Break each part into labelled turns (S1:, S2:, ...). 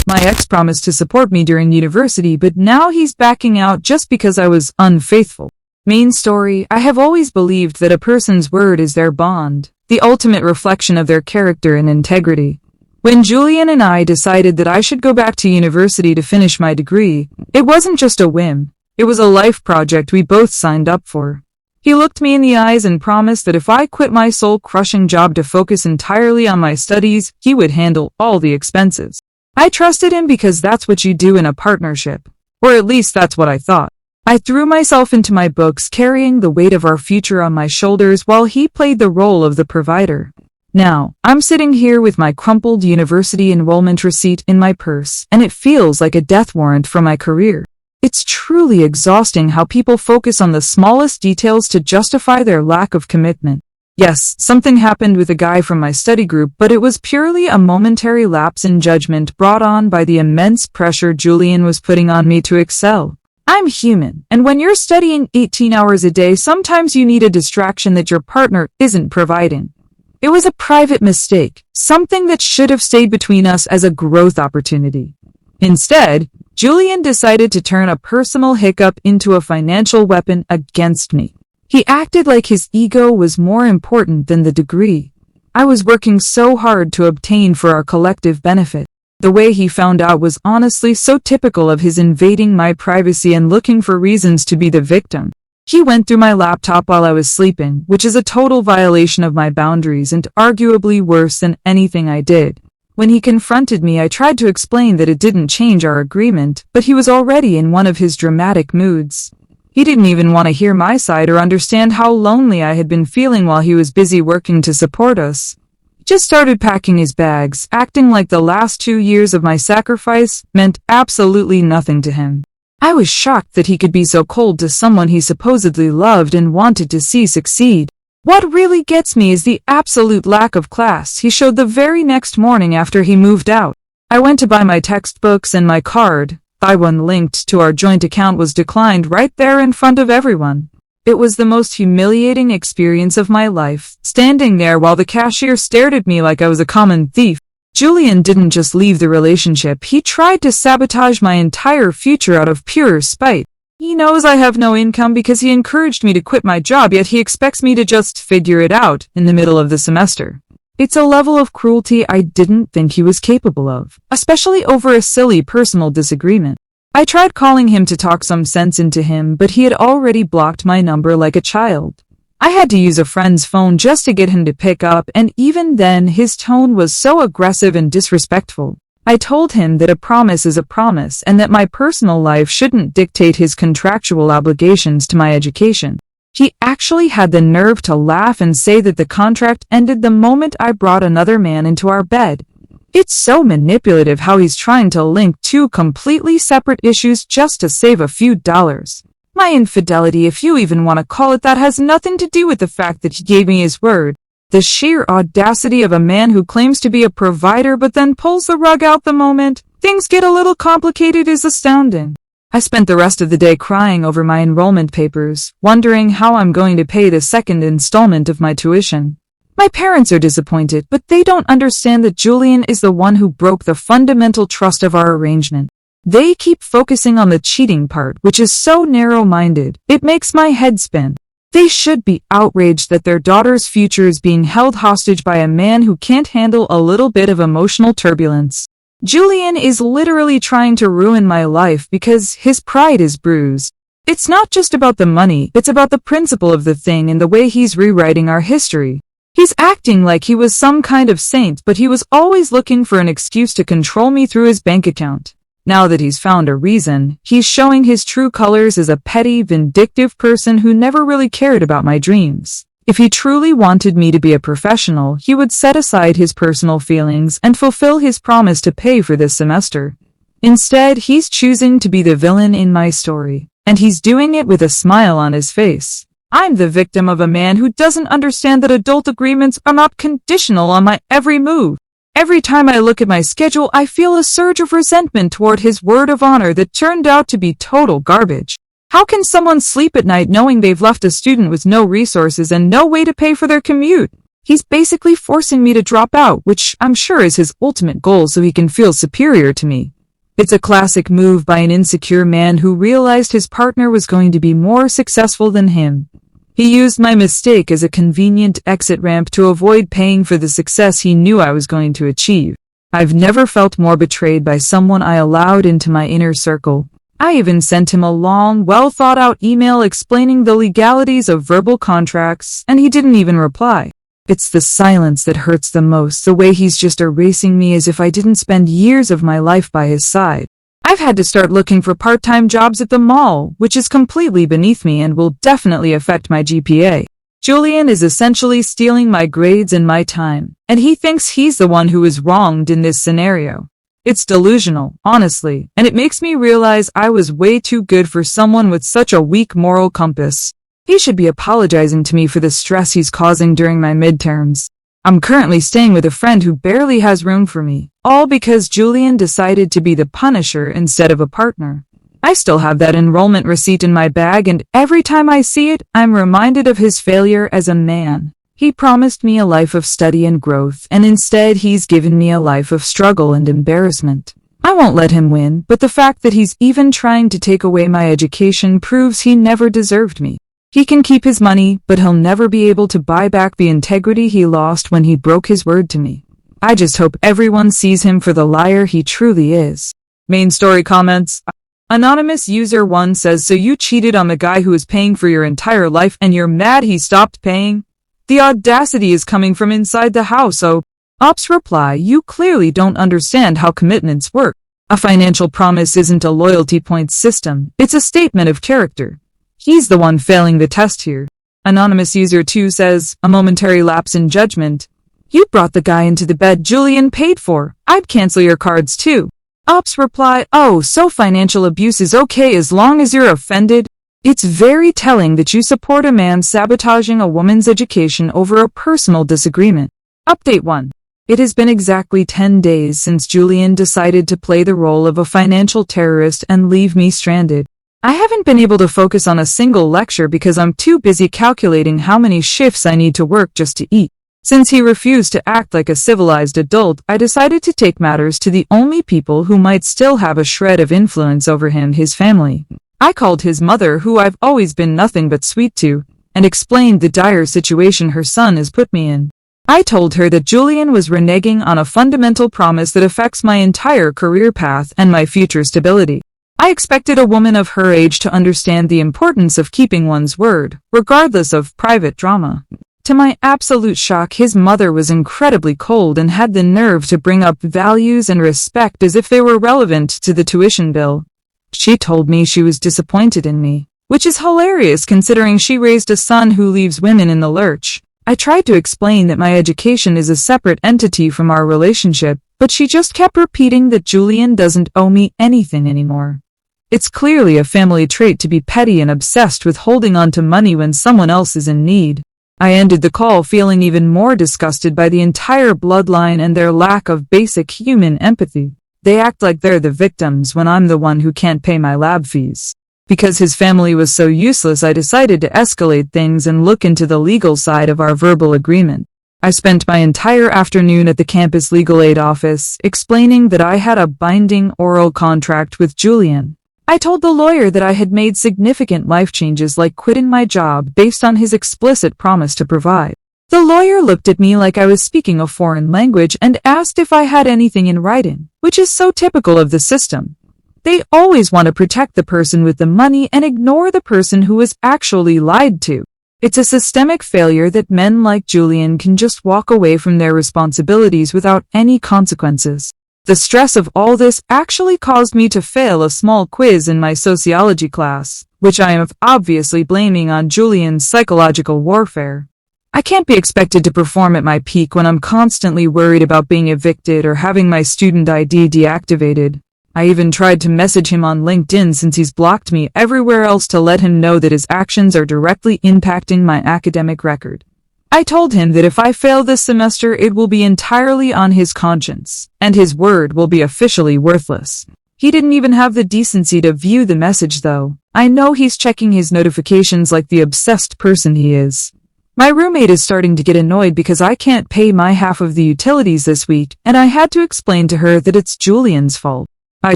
S1: My ex promised to support me during university, but now he's backing out just because I was unfaithful. Main story, I have always believed that a person's word is their bond, the ultimate reflection of their character and integrity. When Julian and I decided that I should go back to university to finish my degree, it wasn't just a whim. It was a life project we both signed up for. He looked me in the eyes and promised that if I quit my soul-crushing job to focus entirely on my studies, he would handle all the expenses. I trusted him because that's what you do in a partnership. Or at least that's what I thought. I threw myself into my books, carrying the weight of our future on my shoulders while he played the role of the provider. Now, I'm sitting here with my crumpled university enrollment receipt in my purse, and it feels like a death warrant for my career. It's truly exhausting how people focus on the smallest details to justify their lack of commitment. Yes, something happened with a guy from my study group, but it was purely a momentary lapse in judgment brought on by the immense pressure Julian was putting on me to excel. I'm human, and when you're studying 18 hours a day, sometimes you need a distraction that your partner isn't providing. It was a private mistake, something that should have stayed between us as a growth opportunity. Instead, Julian decided to turn a personal hiccup into a financial weapon against me. He acted like his ego was more important than the degree I was working so hard to obtain for our collective benefit. The way he found out was honestly so typical of his invading my privacy and looking for reasons to be the victim. He went through my laptop while I was sleeping, which is a total violation of my boundaries and arguably worse than anything I did. When he confronted me, I tried to explain that it didn't change our agreement, but he was already in one of his dramatic moods. He didn't even want to hear my side or understand how lonely I had been feeling while he was busy working to support us. He just started packing his bags, acting like the last 2 years of my sacrifice meant absolutely nothing to him. I was shocked that he could be so cold to someone he supposedly loved and wanted to see succeed. What really gets me is the absolute lack of class he showed the very next morning after he moved out. I went to buy my textbooks and my card, buy one linked to our joint account, was declined right there in front of everyone. It was the most humiliating experience of my life, standing there while the cashier stared at me like I was a common thief. Julian didn't just leave the relationship, he tried to sabotage my entire future out of pure spite. He knows I have no income because he encouraged me to quit my job, yet he expects me to just figure it out in the middle of the semester. It's a level of cruelty I didn't think he was capable of, especially over a silly personal disagreement. I tried calling him to talk some sense into him, but he had already blocked my number like a child. I had to use a friend's phone just to get him to pick up, and even then his tone was so aggressive and disrespectful. I told him that a promise is a promise and that my personal life shouldn't dictate his contractual obligations to my education. He actually had the nerve to laugh and say that the contract ended the moment I brought another man into our bed. It's so manipulative how he's trying to link two completely separate issues just to save a few dollars. My infidelity, if you even want to call it that, has nothing to do with the fact that he gave me his word. The sheer audacity of a man who claims to be a provider but then pulls the rug out the moment things get a little complicated is astounding. I spent the rest of the day crying over my enrollment papers, wondering how I'm going to pay the second installment of my tuition. My parents are disappointed, but they don't understand that Julian is the one who broke the fundamental trust of our arrangement. They keep focusing on the cheating part, which is so narrow-minded, it makes my head spin. They should be outraged that their daughter's future is being held hostage by a man who can't handle a little bit of emotional turbulence. Julian is literally trying to ruin my life because his pride is bruised. It's not just about the money, it's about the principle of the thing and the way he's rewriting our history. He's acting like he was some kind of saint, but he was always looking for an excuse to control me through his bank account. Now that he's found a reason, he's showing his true colors as a petty, vindictive person who never really cared about my dreams. If he truly wanted me to be a professional, he would set aside his personal feelings and fulfill his promise to pay for this semester. Instead, he's choosing to be the villain in my story, and he's doing it with a smile on his face. I'm the victim of a man who doesn't understand that adult agreements are not conditional on my every move. Every time I look at my schedule, I feel a surge of resentment toward his word of honor that turned out to be total garbage. How can someone sleep at night knowing they've left a student with no resources and no way to pay for their commute? He's basically forcing me to drop out, which I'm sure is his ultimate goal so he can feel superior to me. It's a classic move by an insecure man who realized his partner was going to be more successful than him. He used my mistake as a convenient exit ramp to avoid paying for the success he knew I was going to achieve. I've never felt more betrayed by someone I allowed into my inner circle. I even sent him a long, well-thought-out email explaining the legalities of verbal contracts, and he didn't even reply. It's the silence that hurts the most, the way he's just erasing me as if I didn't spend years of my life by his side. I've had to start looking for part-time jobs at the mall, which is completely beneath me and will definitely affect my GPA. Julian is essentially stealing my grades and my time, and he thinks he's the one who is wronged in this scenario. It's delusional, honestly, and it makes me realize I was way too good for someone with such a weak moral compass. He should be apologizing to me for the stress he's causing during my midterms. I'm currently staying with a friend who barely has room for me, all because Julian decided to be the punisher instead of a partner. I still have that enrollment receipt in my bag, and every time I see it, I'm reminded of his failure as a man. He promised me a life of study and growth, and instead he's given me a life of struggle and embarrassment. I won't let him win, but the fact that he's even trying to take away my education proves he never deserved me. He can keep his money, but he'll never be able to buy back the integrity he lost when he broke his word to me. I just hope everyone sees him for the liar he truly is. Main story comments. Anonymous user 1 says, so you cheated on the guy who is paying for your entire life and you're mad he stopped paying? The audacity is coming from inside the house. Oh, Ops reply, you clearly don't understand how commitments work. A financial promise isn't a loyalty points system. It's a statement of character. He's the one failing the test here. Anonymous user 2 says, a momentary lapse in judgment. You brought the guy into the bed Julian paid for. I'd cancel your cards too. Ops reply, oh, so financial abuse is okay as long as you're offended? It's very telling that you support a man sabotaging a woman's education over a personal disagreement. Update 1. It has been exactly 10 days since Julian decided to play the role of a financial terrorist and leave me stranded. I haven't been able to focus on a single lecture because I'm too busy calculating how many shifts I need to work just to eat. Since he refused to act like a civilized adult, I decided to take matters to the only people who might still have a shred of influence over him, his family. I called his mother, who I've always been nothing but sweet to, and explained the dire situation her son has put me in. I told her that Julian was reneging on a fundamental promise that affects my entire career path and my future stability. I expected a woman of her age to understand the importance of keeping one's word, regardless of private drama. To my absolute shock, his mother was incredibly cold and had the nerve to bring up values and respect as if they were relevant to the tuition bill. She told me she was disappointed in me, which is hilarious considering she raised a son who leaves women in the lurch. I tried to explain that my education is a separate entity from our relationship, but she just kept repeating that Julian doesn't owe me anything anymore. It's clearly a family trait to be petty and obsessed with holding on to money when someone else is in need. I ended the call feeling even more disgusted by the entire bloodline and their lack of basic human empathy. They act like they're the victims when I'm the one who can't pay my lab fees. Because his family was so useless, I decided to escalate things and look into the legal side of our verbal agreement. I spent my entire afternoon at the campus legal aid office, explaining that I had a binding oral contract with Julian. I told the lawyer that I had made significant life changes like quitting my job based on his explicit promise to provide. The lawyer looked at me like I was speaking a foreign language and asked if I had anything in writing, which is so typical of the system. They always want to protect the person with the money and ignore the person who was actually lied to. It's a systemic failure that men like Julian can just walk away from their responsibilities without any consequences. The stress of all this actually caused me to fail a small quiz in my sociology class, which I am obviously blaming on Julian's psychological warfare. I can't be expected to perform at my peak when I'm constantly worried about being evicted or having my student ID deactivated. I even tried to message him on LinkedIn since he's blocked me everywhere else to let him know that his actions are directly impacting my academic record. I told him that if I fail this semester, it will be entirely on his conscience, and his word will be officially worthless. He didn't even have the decency to view the message though. I know he's checking his notifications like the obsessed person he is. My roommate is starting to get annoyed because I can't pay my half of the utilities this week, and I had to explain to her that it's Julian's fault. I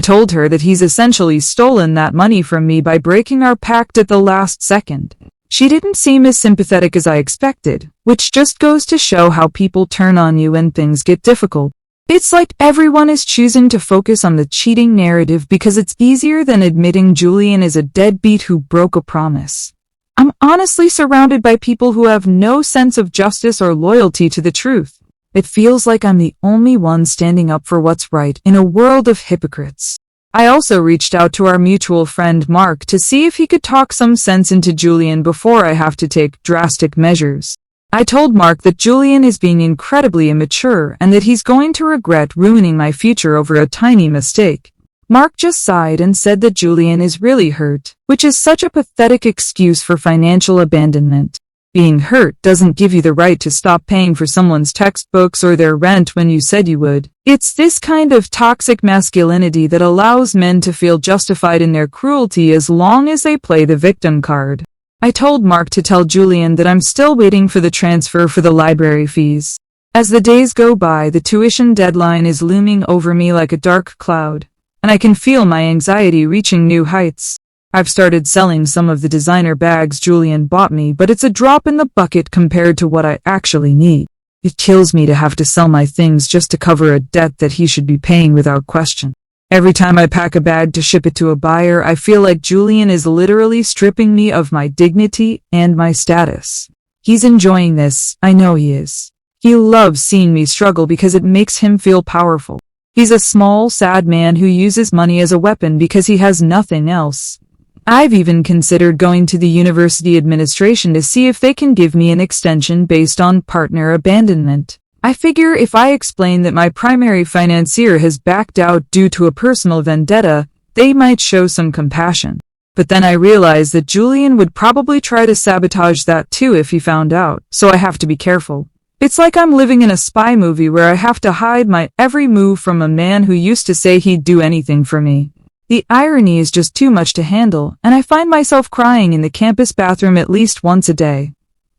S1: told her that he's essentially stolen that money from me by breaking our pact at the last second. She didn't seem as sympathetic as I expected, which just goes to show how people turn on you when things get difficult. It's like everyone is choosing to focus on the cheating narrative because it's easier than admitting Julian is a deadbeat who broke a promise. I'm honestly surrounded by people who have no sense of justice or loyalty to the truth. It feels like I'm the only one standing up for what's right in a world of hypocrites. I also reached out to our mutual friend Mark to see if he could talk some sense into Julian before I have to take drastic measures. I told Mark that Julian is being incredibly immature and that he's going to regret ruining my future over a tiny mistake. Mark just sighed and said that Julian is really hurt, which is such a pathetic excuse for financial abandonment. Being hurt doesn't give you the right to stop paying for someone's textbooks or their rent when you said you would. It's this kind of toxic masculinity that allows men to feel justified in their cruelty as long as they play the victim card. I told Mark to tell Julian that I'm still waiting for the transfer for the library fees. As the days go by, the tuition deadline is looming over me like a dark cloud, and I can feel my anxiety reaching new heights. I've started selling some of the designer bags Julian bought me, but it's a drop in the bucket compared to what I actually need. It kills me to have to sell my things just to cover a debt that he should be paying without question. Every time I pack a bag to ship it to a buyer, I feel like Julian is literally stripping me of my dignity and my status. He's enjoying this, I know he is. He loves seeing me struggle because it makes him feel powerful. He's a small, sad man who uses money as a weapon because he has nothing else. I've even considered going to the university administration to see if they can give me an extension based on partner abandonment. I figure if I explain that my primary financier has backed out due to a personal vendetta, they might show some compassion. But then I realize that Julian would probably try to sabotage that too if he found out, so I have to be careful. It's like I'm living in a spy movie where I have to hide my every move from a man who used to say he'd do anything for me. The irony is just too much to handle, and I find myself crying in the campus bathroom at least once a day.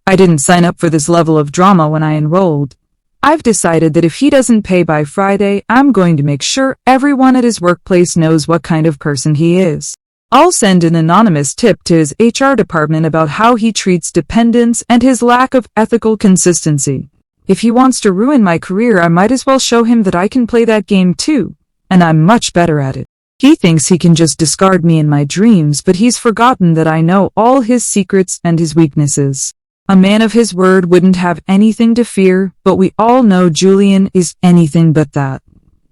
S1: I didn't sign up for this level of drama when I enrolled. I've decided that if he doesn't pay by Friday, I'm going to make sure everyone at his workplace knows what kind of person he is. I'll send an anonymous tip to his HR department about how he treats dependents and his lack of ethical consistency. If he wants to ruin my career, I might as well show him that I can play that game too, and I'm much better at it. He thinks he can just discard me in my dreams, but he's forgotten that I know all his secrets and his weaknesses. A man of his word wouldn't have anything to fear, but we all know Julian is anything but that.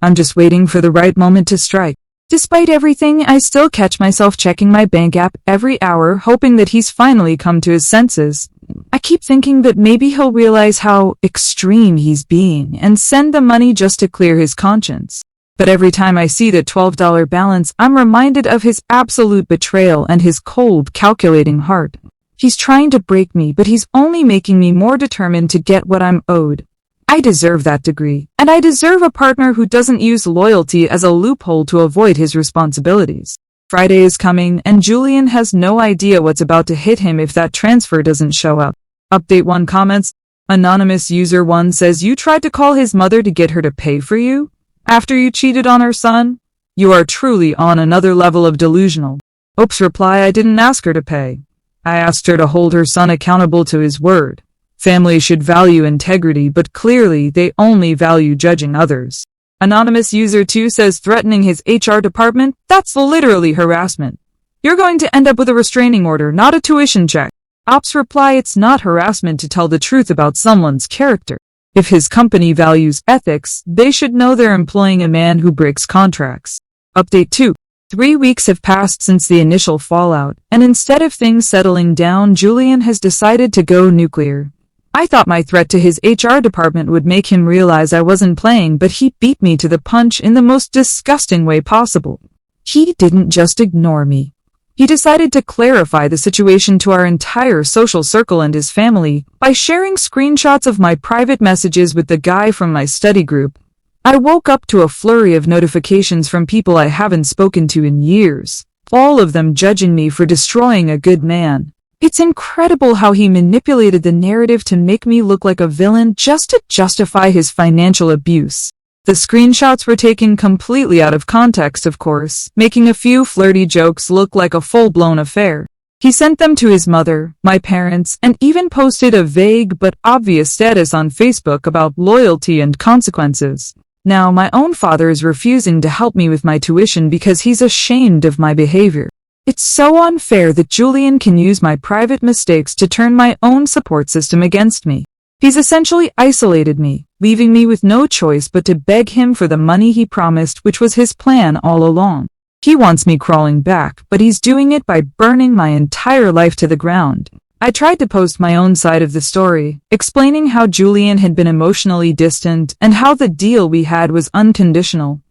S1: I'm just waiting for the right moment to strike. Despite everything, I still catch myself checking my bank app every hour, hoping that he's finally come to his senses. I keep thinking that maybe he'll realize how extreme he's being and send the money just to clear his conscience. But every time I see the $12 balance, I'm reminded of his absolute betrayal and his cold, calculating heart. He's trying to break me, but he's only making me more determined to get what I'm owed. I deserve that degree, and I deserve a partner who doesn't use loyalty as a loophole to avoid his responsibilities. Friday is coming, and Julian has no idea what's about to hit him if that transfer doesn't show up. Update 1 comments. Anonymous user 1 says you tried to call his mother to get her to pay for you after you cheated on her son? You are truly on another level of delusional. Oops reply, I didn't ask her to pay. I asked her to hold her son accountable to his word. Families should value integrity, but clearly they only value judging others. Anonymous user 2 says threatening his HR department? That's literally harassment. You're going to end up with a restraining order, not a tuition check. Ops reply, it's not harassment to tell the truth about someone's character. If his company values ethics, they should know they're employing a man who breaks contracts. Update 2. 3 weeks have passed since the initial fallout, and instead of things settling down, Julian has decided to go nuclear. I thought my threat to his HR department would make him realize I wasn't playing, but he beat me to the punch in the most disgusting way possible. He didn't just ignore me. He decided to clarify the situation to our entire social circle and his family by sharing screenshots of my private messages with the guy from my study group. I woke up to a flurry of notifications from people I haven't spoken to in years, all of them judging me for destroying a good man. It's incredible how he manipulated the narrative to make me look like a villain just to justify his financial abuse. The screenshots were taken completely out of context, of course, making a few flirty jokes look like a full-blown affair. He sent them to his mother, my parents, and even posted a vague but obvious status on Facebook about loyalty and consequences. Now, my own father is refusing to help me with my tuition because he's ashamed of my behavior. It's so unfair that Julian can use my private mistakes to turn my own support system against me. He's essentially isolated me, leaving me with no choice but to beg him for the money he promised, which was his plan all along. He wants me crawling back, but he's doing it by burning my entire life to the ground. I tried to post my own side of the story, explaining how Julian had been emotionally distant and how the deal we had was unconditional.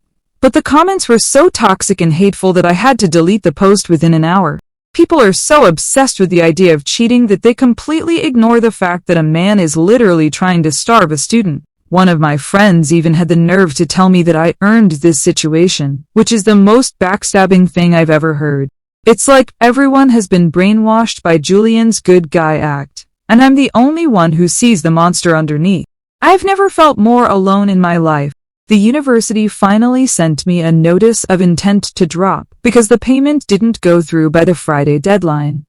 S1: But the comments were so toxic and hateful that I had to delete the post within an hour. People are so obsessed with the idea of cheating that they completely ignore the fact that a man is literally trying to starve a student. One of my friends even had the nerve to tell me that I earned this situation, which is the most backstabbing thing I've ever heard. It's like everyone has been brainwashed by Julian's good guy act, and I'm the only one who sees the monster underneath. I've never felt more alone in my life. The university finally sent me a notice of intent to drop because the payment didn't go through by the Friday deadline.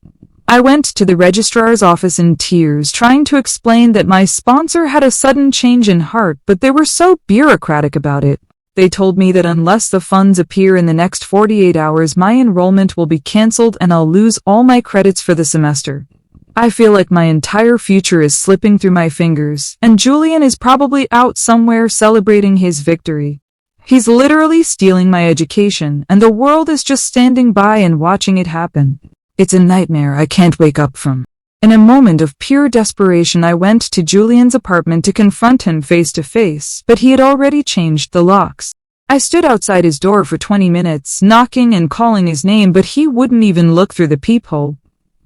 S1: I went to the registrar's office in tears, trying to explain that my sponsor had a sudden change in heart, but they were so bureaucratic about it. They told me that unless the funds appear in the next 48 hours, my enrollment will be canceled and I'll lose all my credits for the semester. I feel like my entire future is slipping through my fingers, and Julian is probably out somewhere celebrating his victory. He's literally stealing my education, and the world is just standing by and watching it happen. It's a nightmare I can't wake up from. In a moment of pure desperation, I went to Julian's apartment to confront him face to face, but he had already changed the locks. I stood outside his door for 20 minutes, knocking and calling his name, but he wouldn't even look through the peephole.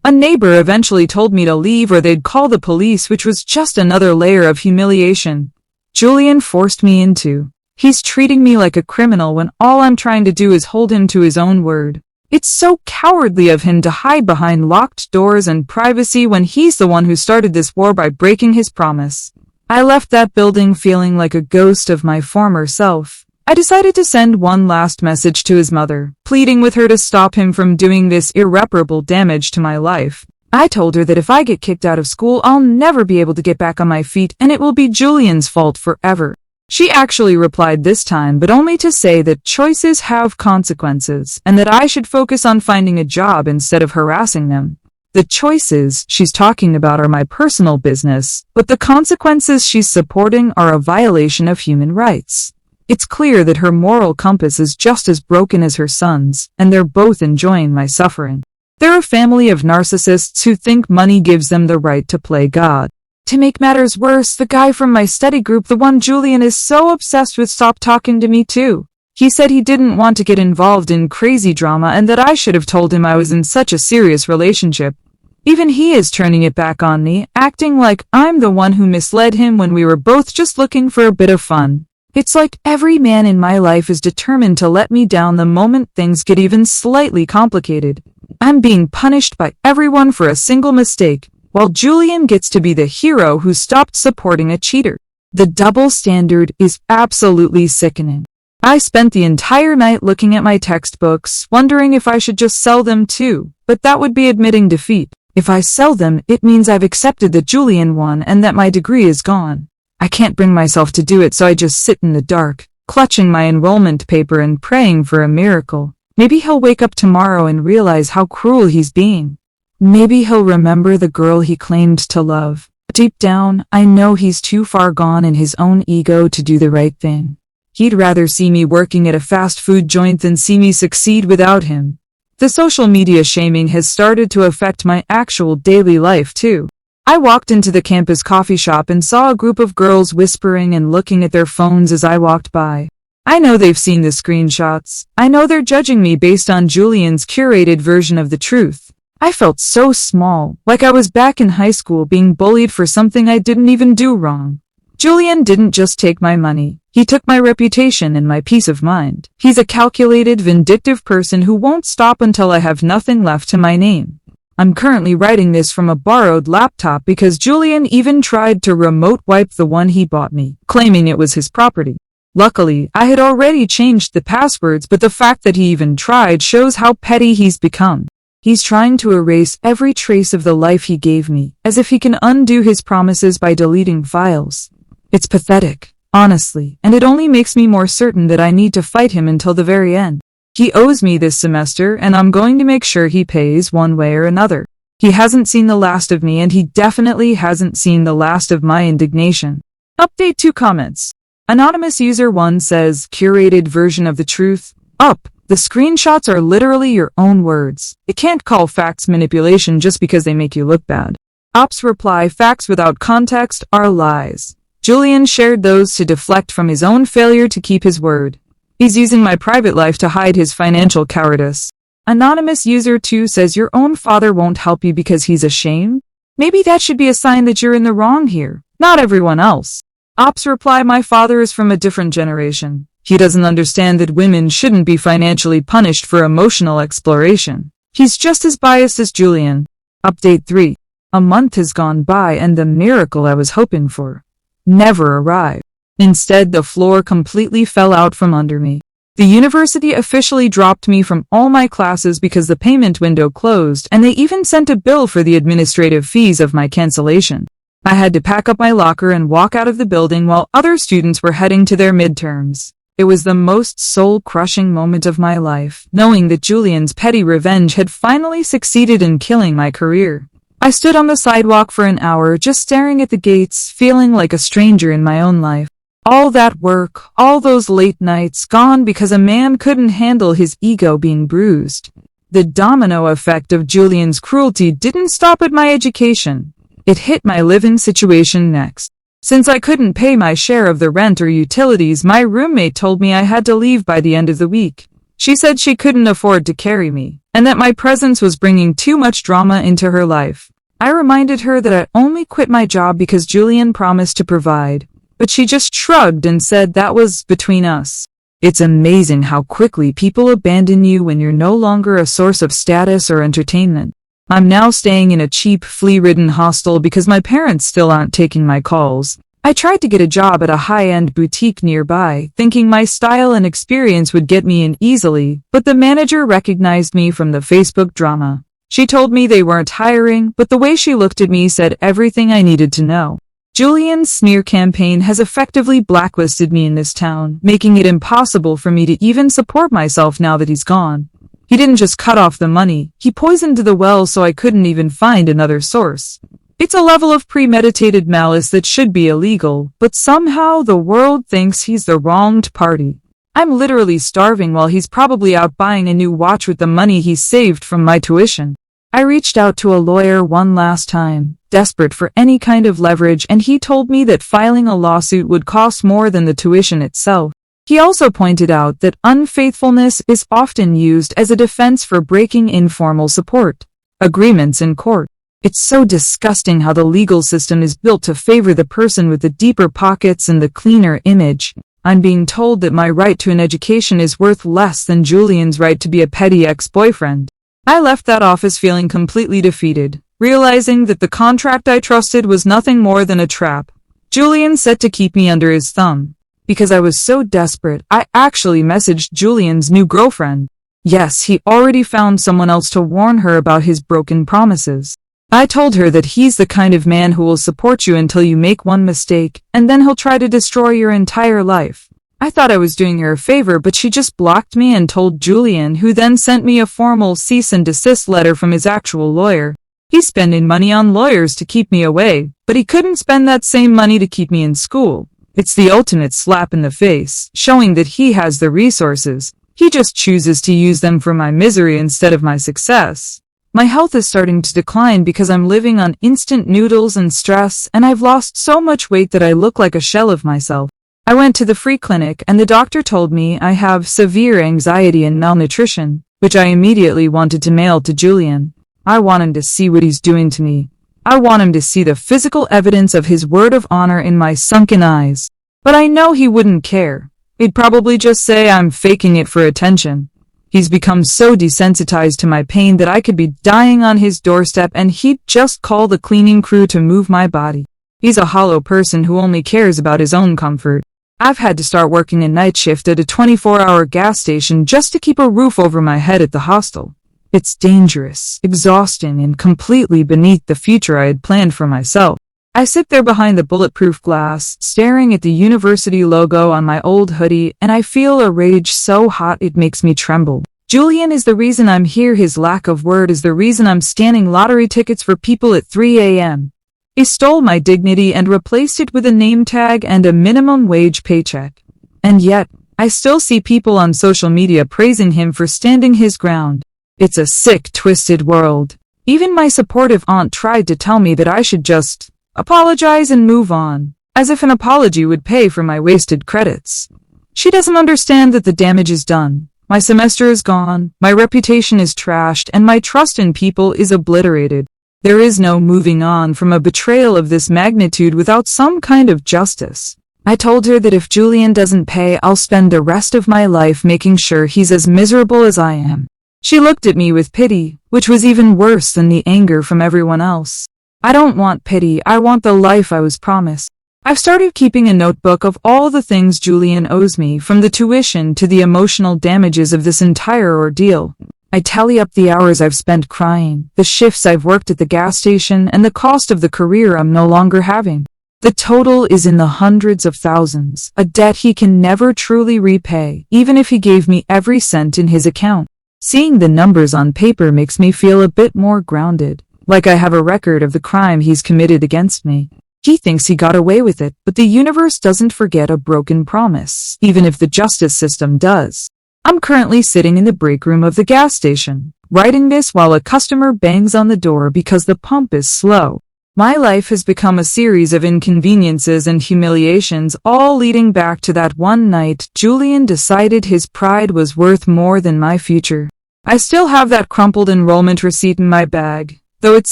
S1: A neighbor eventually told me to leave or they'd call the police, which was just another layer of humiliation Julian forced me into. He's treating me like a criminal when all I'm trying to do is hold him to his own word. It's so cowardly of him to hide behind locked doors and privacy when he's the one who started this war by breaking his promise. I left that building feeling like a ghost of my former self. I decided to send one last message to his mother, pleading with her to stop him from doing this irreparable damage to my life. I told her that if I get kicked out of school, I'll never be able to get back on my feet and it will be Julian's fault forever. She actually replied this time, but only to say that choices have consequences and that I should focus on finding a job instead of harassing them. The choices she's talking about are my personal business, but the consequences she's supporting are a violation of human rights. It's clear that her moral compass is just as broken as her son's, and they're both enjoying my suffering. They're a family of narcissists who think money gives them the right to play God. To make matters worse, the guy from my study group, the one Julian is so obsessed with, stopped talking to me too. He said he didn't want to get involved in crazy drama and that I should have told him I was in such a serious relationship. Even he is turning it back on me, acting like I'm the one who misled him when we were both just looking for a bit of fun. It's like every man in my life is determined to let me down the moment things get even slightly complicated. I'm being punished by everyone for a single mistake, while Julian gets to be the hero who stopped supporting a cheater. The double standard is absolutely sickening. I spent the entire night looking at my textbooks, wondering if I should just sell them too, but that would be admitting defeat. If I sell them, it means I've accepted that Julian won and that my degree is gone. I can't bring myself to do it, so I just sit in the dark, clutching my enrollment paper and praying for a miracle. Maybe he'll wake up tomorrow and realize how cruel he's being. Maybe he'll remember the girl he claimed to love. Deep down, I know he's too far gone in his own ego to do the right thing. He'd rather see me working at a fast food joint than see me succeed without him. The social media shaming has started to affect my actual daily life too. I walked into the campus coffee shop and saw a group of girls whispering and looking at their phones as I walked by. I know they've seen the screenshots. I know they're judging me based on Julian's curated version of the truth. I felt so small, like I was back in high school being bullied for something I didn't even do wrong. Julian didn't just take my money. He took my reputation and my peace of mind. He's a calculated, vindictive person who won't stop until I have nothing left to my name. I'm currently writing this from a borrowed laptop because Julian even tried to remote wipe the one he bought me, claiming it was his property. Luckily, I had already changed the passwords, but the fact that he even tried shows how petty he's become. He's trying to erase every trace of the life he gave me, as if he can undo his promises by deleting files. It's pathetic, honestly, and it only makes me more certain that I need to fight him until the very end. He owes me this semester, and I'm going to make sure he pays one way or another. He hasn't seen the last of me, and he definitely hasn't seen the last of my indignation. Update 2 comments. Anonymous user 1 says, curated version of the truth. Up. The screenshots are literally your own words. It can't call facts manipulation just because they make you look bad. Ops reply, facts without context are lies. Julian shared those to deflect from his own failure to keep his word. He's using my private life to hide his financial cowardice. Anonymous user 2 says your own father won't help you because he's ashamed? Maybe that should be a sign that you're in the wrong here, not everyone else. Ops reply, my father is from a different generation. He doesn't understand that women shouldn't be financially punished for emotional exploration. He's just as biased as Julian. Update 3. A month has gone by and the miracle I was hoping for never arrived. Instead, the floor completely fell out from under me. The university officially dropped me from all my classes because the payment window closed, and they even sent a bill for the administrative fees of my cancellation. I had to pack up my locker and walk out of the building while other students were heading to their midterms. It was the most soul-crushing moment of my life, knowing that Julian's petty revenge had finally succeeded in killing my career. I stood on the sidewalk for an hour just staring at the gates, feeling like a stranger in my own life. All that work, all those late nights, gone because a man couldn't handle his ego being bruised. The domino effect of Julian's cruelty didn't stop at my education. It hit my living situation next. Since I couldn't pay my share of the rent or utilities, my roommate told me I had to leave by the end of the week. She said she couldn't afford to carry me, and that my presence was bringing too much drama into her life. I reminded her that I only quit my job because Julian promised to provide, but she just shrugged and said that was between us. It's amazing how quickly people abandon you when you're no longer a source of status or entertainment. I'm now staying in a cheap, flea-ridden hostel because my parents still aren't taking my calls. I tried to get a job at a high-end boutique nearby, thinking my style and experience would get me in easily, but the manager recognized me from the Facebook drama. She told me they weren't hiring, but the way she looked at me said everything I needed to know. Julian's smear campaign has effectively blacklisted me in this town, making it impossible for me to even support myself now that he's gone. He didn't just cut off the money, he poisoned the well so I couldn't even find another source. It's a level of premeditated malice that should be illegal, but somehow the world thinks he's the wronged party. I'm literally starving while he's probably out buying a new watch with the money he saved from my tuition. I reached out to a lawyer one last time, desperate for any kind of leverage, and he told me that filing a lawsuit would cost more than the tuition itself. He also pointed out that unfaithfulness is often used as a defense for breaking informal support agreements in court. It's so disgusting how the legal system is built to favor the person with the deeper pockets and the cleaner image. I'm being told that my right to an education is worth less than Julian's right to be a petty ex-boyfriend. I left that office feeling completely defeated, realizing that the contract I trusted was nothing more than a trap. Julian set to keep me under his thumb. Because I was so desperate, I actually messaged Julian's new girlfriend. Yes, he already found someone else to warn her about his broken promises. I told her that he's the kind of man who will support you until you make one mistake, and then he'll try to destroy your entire life. I thought I was doing her a favor, but she just blocked me and told Julian, who then sent me a formal cease and desist letter from his actual lawyer. He's spending money on lawyers to keep me away, but he couldn't spend that same money to keep me in school. It's the ultimate slap in the face, showing that he has the resources. He just chooses to use them for my misery instead of my success. My health is starting to decline because I'm living on instant noodles and stress, and I've lost so much weight that I look like a shell of myself. I went to the free clinic and the doctor told me I have severe anxiety and malnutrition, which I immediately wanted to mail to Julian. I want him to see what he's doing to me. I want him to see the physical evidence of his word of honor in my sunken eyes. But I know he wouldn't care. He'd probably just say I'm faking it for attention. He's become so desensitized to my pain that I could be dying on his doorstep and he'd just call the cleaning crew to move my body. He's a hollow person who only cares about his own comfort. I've had to start working a night shift at a 24-hour gas station just to keep a roof over my head at the hostel. It's dangerous, exhausting, and completely beneath the future I had planned for myself. I sit there behind the bulletproof glass, staring at the university logo on my old hoodie, and I feel a rage so hot it makes me tremble. Julian is the reason I'm here. His lack of word is the reason I'm scanning lottery tickets for people at 3 a.m. He stole my dignity and replaced it with a name tag and a minimum wage paycheck. And yet, I still see people on social media praising him for standing his ground. It's a sick, twisted world. Even my supportive aunt tried to tell me that I should just apologize and move on, as if an apology would pay for my wasted credits. She doesn't understand that the damage is done. My semester is gone, my reputation is trashed, and my trust in people is obliterated. There is no moving on from a betrayal of this magnitude without some kind of justice. I told her that if Julian doesn't pay, I'll spend the rest of my life making sure he's as miserable as I am. She looked at me with pity, which was even worse than the anger from everyone else. I don't want pity, I want the life I was promised. I've started keeping a notebook of all the things Julian owes me, from the tuition to the emotional damages of this entire ordeal. I tally up the hours I've spent crying, the shifts I've worked at the gas station, and the cost of the career I'm no longer having. The total is in the hundreds of thousands, a debt he can never truly repay, even if he gave me every cent in his account. Seeing the numbers on paper makes me feel a bit more grounded, like I have a record of the crime he's committed against me. He thinks he got away with it, but the universe doesn't forget a broken promise, even if the justice system does. I'm currently sitting in the break room of the gas station, writing this while a customer bangs on the door because the pump is slow. My life has become a series of inconveniences and humiliations, all leading back to that one night Julian decided his pride was worth more than my future. I still have that crumpled enrollment receipt in my bag, though it's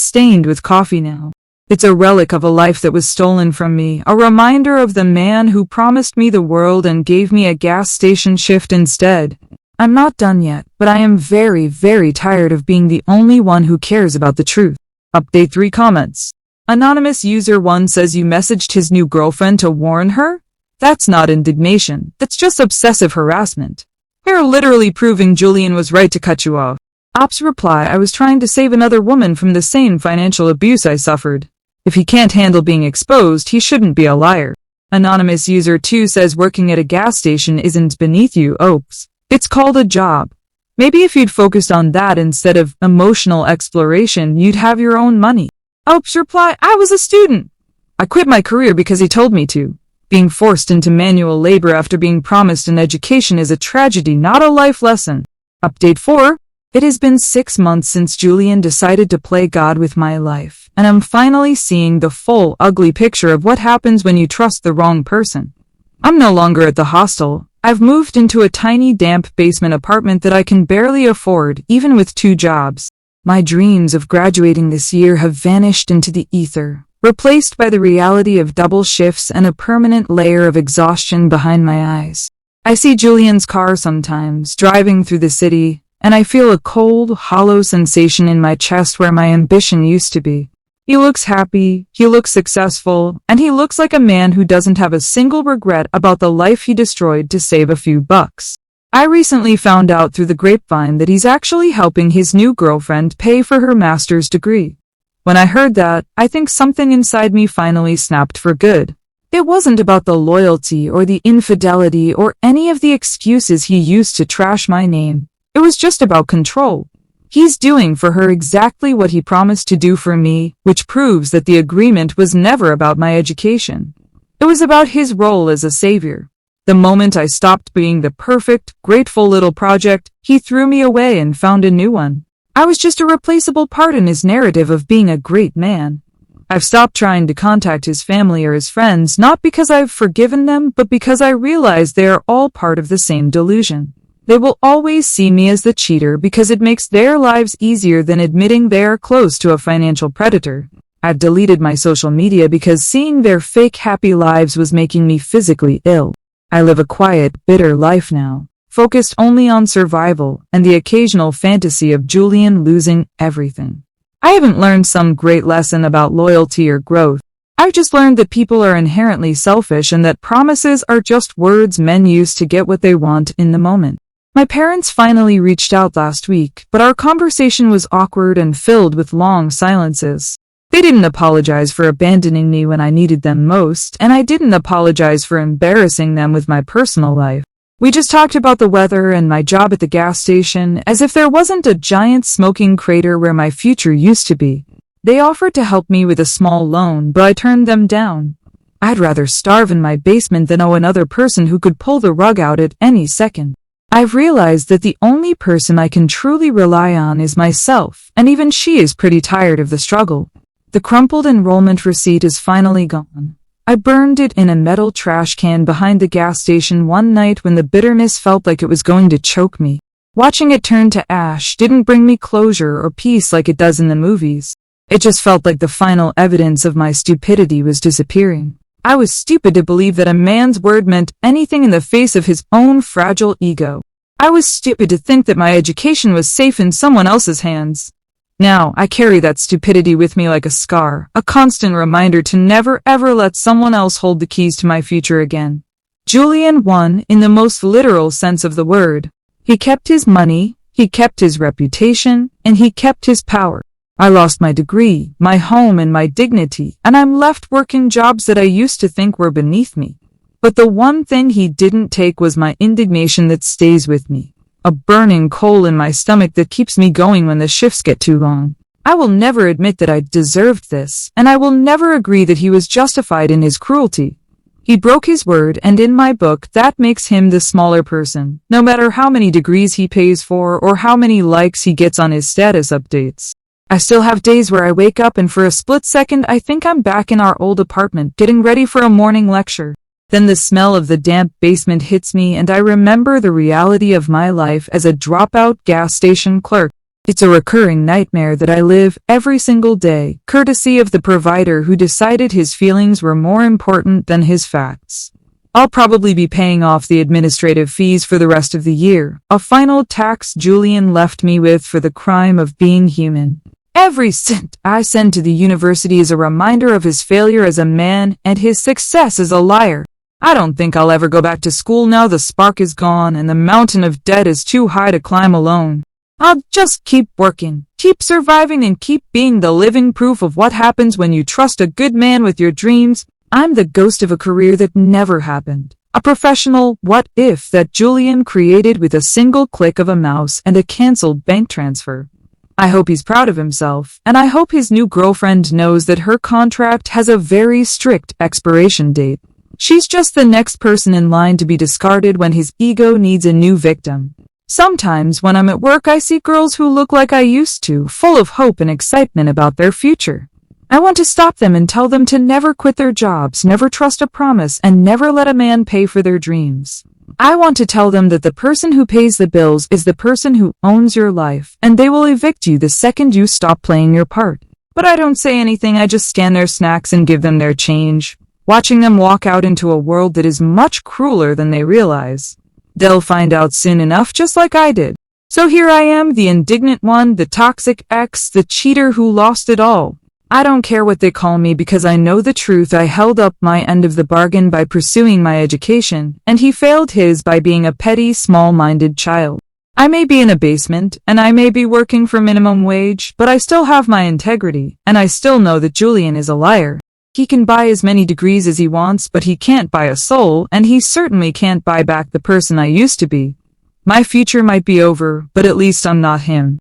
S1: stained with coffee now. It's a relic of a life that was stolen from me, a reminder of the man who promised me the world and gave me a gas station shift instead. I'm not done yet, but I am very, very tired of being the only one who cares about the truth. Update 3 comments. Anonymous user 1 says you messaged his new girlfriend to warn her? That's not indignation, that's just obsessive harassment. You're literally proving Julian was right to cut you off. Ops reply, I was trying to save another woman from the same financial abuse I suffered. If he can't handle being exposed, he shouldn't be a liar. Anonymous user 2 says working at a gas station isn't beneath you. Oops. It's called a job. Maybe if you'd focused on that instead of emotional exploration, you'd have your own money. Oops reply, I was a student. I quit my career because he told me to. Being forced into manual labor after being promised an education is a tragedy, not a life lesson. Update 4. It has been 6 months since Julian decided to play God with my life, and I'm finally seeing the full, ugly picture of what happens when you trust the wrong person. I'm no longer at the hostel. I've moved into a tiny, damp basement apartment that I can barely afford, even with 2 jobs. My dreams of graduating this year have vanished into the ether, replaced by the reality of double shifts and a permanent layer of exhaustion behind my eyes. I see Julian's car sometimes, driving through the city, and I feel a cold, hollow sensation in my chest where my ambition used to be. He looks happy, he looks successful, and he looks like a man who doesn't have a single regret about the life he destroyed to save a few bucks. I recently found out through the grapevine that he's actually helping his new girlfriend pay for her master's degree. When I heard that, I think something inside me finally snapped for good. It wasn't about the loyalty or the infidelity or any of the excuses he used to trash my name. It was just about control. He's doing for her exactly what he promised to do for me, which proves that the agreement was never about my education. It was about his role as a savior. The moment I stopped being the perfect, grateful little project, he threw me away and found a new one. I was just a replaceable part in his narrative of being a great man. I've stopped trying to contact his family or his friends, not because I've forgiven them, but because I realize they are all part of the same delusion. They will always see me as the cheater because it makes their lives easier than admitting they are close to a financial predator. I've deleted my social media because seeing their fake happy lives was making me physically ill. I live a quiet, bitter life now, focused only on survival and the occasional fantasy of Julian losing everything. I haven't learned some great lesson about loyalty or growth. I've just learned that people are inherently selfish and that promises are just words men use to get what they want in the moment. My parents finally reached out last week, but our conversation was awkward and filled with long silences. They didn't apologize for abandoning me when I needed them most, and I didn't apologize for embarrassing them with my personal life. We just talked about the weather and my job at the gas station, as if there wasn't a giant smoking crater where my future used to be. They offered to help me with a small loan, but I turned them down. I'd rather starve in my basement than owe another person who could pull the rug out at any second. I've realized that the only person I can truly rely on is myself, and even she is pretty tired of the struggle. The crumpled enrollment receipt is finally gone. I burned it in a metal trash can behind the gas station one night when the bitterness felt like it was going to choke me. Watching it turn to ash didn't bring me closure or peace like it does in the movies. It just felt like the final evidence of my stupidity was disappearing. I was stupid to believe that a man's word meant anything in the face of his own fragile ego. I was stupid to think that my education was safe in someone else's hands. Now, I carry that stupidity with me like a scar, a constant reminder to never ever let someone else hold the keys to my future again. Julian won in the most literal sense of the word. He kept his money, he kept his reputation, and he kept his power. I lost my degree, my home, and my dignity, and I'm left working jobs that I used to think were beneath me. But the one thing he didn't take was my indignation that stays with me. A burning coal in my stomach that keeps me going when the shifts get too long. I will never admit that I deserved this, and I will never agree that he was justified in his cruelty. He broke his word, and in my book, that makes him the smaller person, no matter how many degrees he pays for or how many likes he gets on his status updates. I still have days where I wake up and for a split second I think I'm back in our old apartment getting ready for a morning lecture. Then the smell of the damp basement hits me and I remember the reality of my life as a dropout gas station clerk. It's a recurring nightmare that I live every single day, courtesy of the provider who decided his feelings were more important than his facts. I'll probably be paying off the administrative fees for the rest of the year, a final tax Julian left me with for the crime of being human. Every cent I send to the university is a reminder of his failure as a man and his success as a liar. I don't think I'll ever go back to school now the spark is gone and the mountain of debt is too high to climb alone. I'll just keep working, keep surviving, and keep being the living proof of what happens when you trust a good man with your dreams. I'm the ghost of a career that never happened. A professional what if that Julian created with a single click of a mouse and a canceled bank transfer. I hope he's proud of himself, and I hope his new girlfriend knows that her contract has a very strict expiration date. She's just the next person in line to be discarded when his ego needs a new victim. Sometimes when I'm at work I see girls who look like I used to, full of hope and excitement about their future. I want to stop them and tell them to never quit their jobs, never trust a promise, and never let a man pay for their dreams. I want to tell them that the person who pays the bills is the person who owns your life, and they will evict you the second you stop playing your part. But I don't say anything, I just scan their snacks and give them their change, watching them walk out into a world that is much crueler than they realize. They'll find out soon enough, just like I did. So here I am, the indignant one, the toxic ex, the cheater who lost it all. I don't care what they call me because I know the truth. I held up my end of the bargain by pursuing my education, and he failed his by being a petty, small-minded child. I may be in a basement, and I may be working for minimum wage, but I still have my integrity, and I still know that Julian is a liar. He can buy as many degrees as he wants, but he can't buy a soul, and he certainly can't buy back the person I used to be. My future might be over, but at least I'm not him.